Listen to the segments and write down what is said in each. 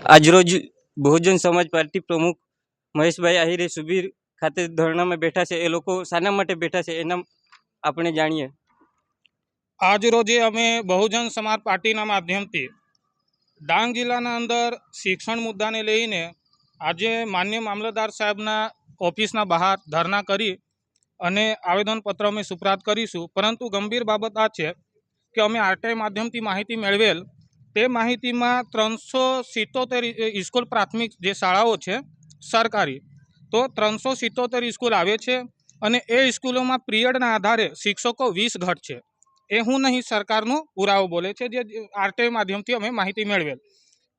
આજરોજ બહુજન સમાજ પાર્ટી પ્રમુખ મહેશભાઈ આહિરે સુબીર ખાતે ધરણામાં બેઠા છે। એ લોકો શાના માટે બેઠા છે એના આપણે જાણીએ। આજ રોજે અમે બહુજન સમાજ પાર્ટીના માધ્યમથી ડાંગ જિલ્લાના અંદર શિક્ષણ મુદ્દાને લઈને આજે માન્ય મામલતદાર સાહેબના ઓફિસના બહાર ધરણા કરી અને આવેદનપત્ર અમે સુપ્રાત કરીશું। પરંતુ ગંભીર બાબત આ છે કે અમે આરટીઆઈ માધ્યમથી માહિતી મેળવેલ તે માહિતીમાં 377 સ્કૂલ પ્રાથમિક જે શાળાઓ છે સરકારી, તો 377 સ્કૂલ આવે છે અને એ સ્કૂલોમાં પિરિયડના આધારે શિક્ષકો 20 ઘટ છે। એ હું નહીં, સરકારનો પુરાવો બોલે છે, જે આરટીઆઈ માધ્યમથી અમે માહિતી મેળવેલ।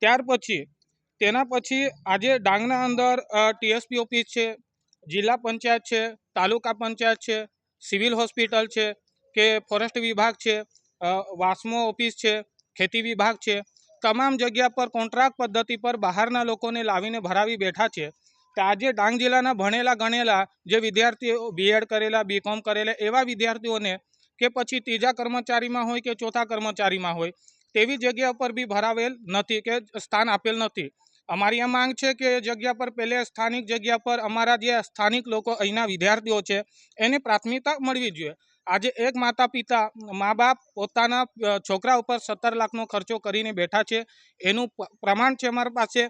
ત્યાર પછી તેના પછી આજે ડાંગના અંદર ટીએસપી ઓફિસ છે, જિલ્લા પંચાયત છે, તાલુકા પંચાયત છે, સિવિલ હોસ્પિટલ છે કે ફોરેસ્ટ વિભાગ છે, વાસ્મો ઓફિસ છે, ખેતી વિભાગ છે, તમામ જગ્યા પર કોન્ટ્રાક્ટ પદ્ધતિ પર બહારના લોકોને લાવીને ભરાવી બેઠા છે। તો આજે ડાંગ જિલ્લાના ભણેલા ગણેલા જે વિદ્યાર્થીઓ બીએડ કરેલા, બીકોમ કરેલા એવા વિદ્યાર્થીઓને કે પછી ત્રીજા કર્મચારીમાં હોય કે ચોથા કર્મચારીમાં હોય તેવી જગ્યા પર બી ભરાવેલ નથી કે સ્થાન આપેલ નથી। અમારી આ માંગ છે કે એ જગ્યા પર પહેલે સ્થાનિક જગ્યા પર અમારા જે સ્થાનિક લોકો અહીંના વિદ્યાર્થીઓ છે એને પ્રાથમિકતા મળવી જોઈએ। આજે એક માતા પિતા મા બાપ પોતાના છોકરા ઉપર 17 લાખનો ખર્ચો કરીને બેઠા છે, એનું પ્રમાણ છે અમારી પાસે।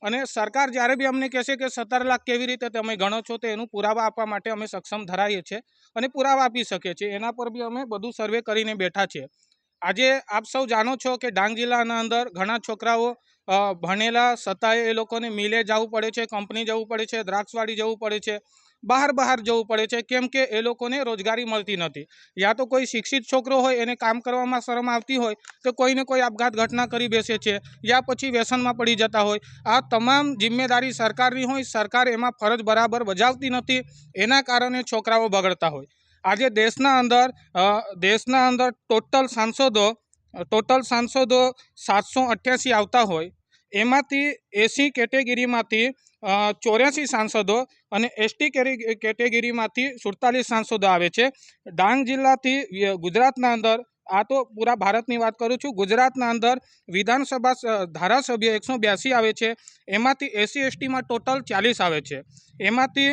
અને સરકાર જ્યારે બી અમને કહેશે કે 17 લાખ કેવી રીતે તમે ગણો છો, તો એનું પુરાવા આપવા માટે અમે સક્ષમ ધરાઈએ છીએ અને પુરાવા આપી શકીએ છીએ। એના પર બી અમે બધું સર્વે કરીને બેઠા છીએ। આજે આપ સૌ જાણો છો કે ડાંગ જિલ્લાના અંદર ઘણા છોકરાઓ ભણેલા છતાંય એ લોકોને મિલે જવું પડે છે, કંપની જવું પડે છે, દ્રાક્ષવાડી જવું પડે છે, બહાર જવું પડે છે, કેમ કે એ લોકોને રોજગારી મળતી નથી। યા તો કોઈ શિક્ષિત છોકરો હોય એને કામ કરવામાં શરમ આવતી હોય તો કોઈને કોઈ આપઘાત ઘટના કરી બેસે છે, યા પછી વ્યસનમાં પડી જતા હોય। આ તમામ જિમ્મેદારી સરકારની હોય, સરકાર એમાં ફરજ બરાબર બજાવતી નથી, એના કારણે છોકરાઓ બગડતા હોય। આજે દેશના અંદર ટોટલ સાંસદો 788 આવતા હોય, એમાંથી એસી કેટેગરીમાંથી 84 સાંસદો અને એસટી કેટેગરીમાંથી 47 સાંસદો આવે છે। ડાંગ જિલ્લાથી ગુજરાતના અંદર, આ તો પૂરા ભારતની વાત કરું છું, ગુજરાતના અંદર વિધાનસભા ધારાસભ્ય 182 આવે છે, એમાંથી એસસી એસટીમાં ટોટલ 40 આવે છે। એમાંથી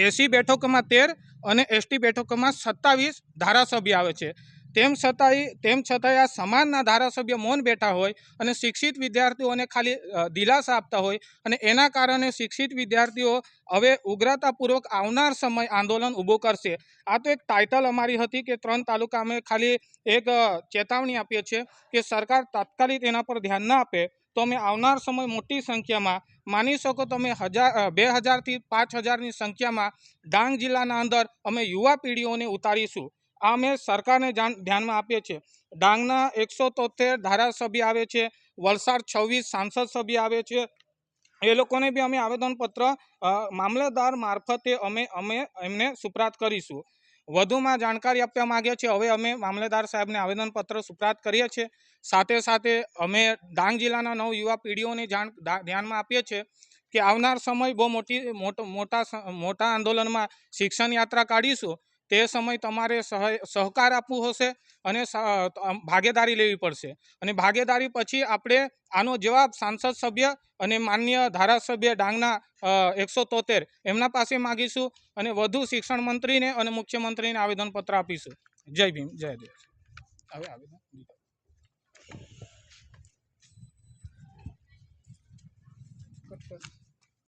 એસી બેઠકોમાં 13 અને એસટી બેઠકોમાં 27 ધારાસભ્ય આવે છે। તેમ છતાંય આ સમાજના ધારાસભ્ય મૌન બેઠા હોય અને શિક્ષિત વિદ્યાર્થીઓને ખાલી દિલાસા આપતા હોય અને એના કારણે શિક્ષિત વિદ્યાર્થીઓ હવે ઉગ્રતાપૂર્વક આવનાર સમય આંદોલન ઊભું કરશે। આ તો એક ટાઇટલ અમારી હતી કે 3 તાલુકા અમે ખાલી એક ચેતવણી આપીએ છીએ કે સરકાર તાત્કાલિક એના પર ધ્યાન ના આપે તો અમે આવનાર સમય મોટી સંખ્યામાં, માની શકો તમે 2000થી 5000ની સંખ્યામાં ડાંગ જિલ્લાના અંદર અમે યુવા પેઢીઓને ઉતારીશું। આ અમે સરકારને ધ્યાનમાં આપીએ છીએ। ડાંગના 173 ધારાસભ્ય આવે છે, વલસાડ 26 સાંસદ સભ્ય આવે છે, એ લોકોને બી અમે આવેદનપત્ર મામલતદાર મારફતે અમે એમને સુપ્રાત કરીશું। વધુમાં જાણકારી આપવા માંગીએ છીએ, હવે અમે મામલતદાર સાહેબને આવેદનપત્ર સુપ્રાત કરીએ છીએ। સાથે સાથે અમે ડાંગ જિલ્લાના નવ યુવા પેઢીઓને ધ્યાનમાં આપીએ છીએ કે આવનાર સમય બહુ મોટા આંદોલનમાં શિક્ષણ યાત્રા કાઢીશું, તે સમય તમારે સહકાર આપવું હશે અને ભાગીદારી લેવી પડશે। અને ભાગીદારી પછી આપણે આનો જવાબ સાંસદ સભ્ય અને માન્ય ધારાસભ્ય ડાંગના 173 એમના પાસે માગીશું અને વધુ શિક્ષણ મંત્રીને અને મુખ્યમંત્રીને આવેદનપત્ર આપીશું। જય ભીમ, જય દેશ। હવે આવેદન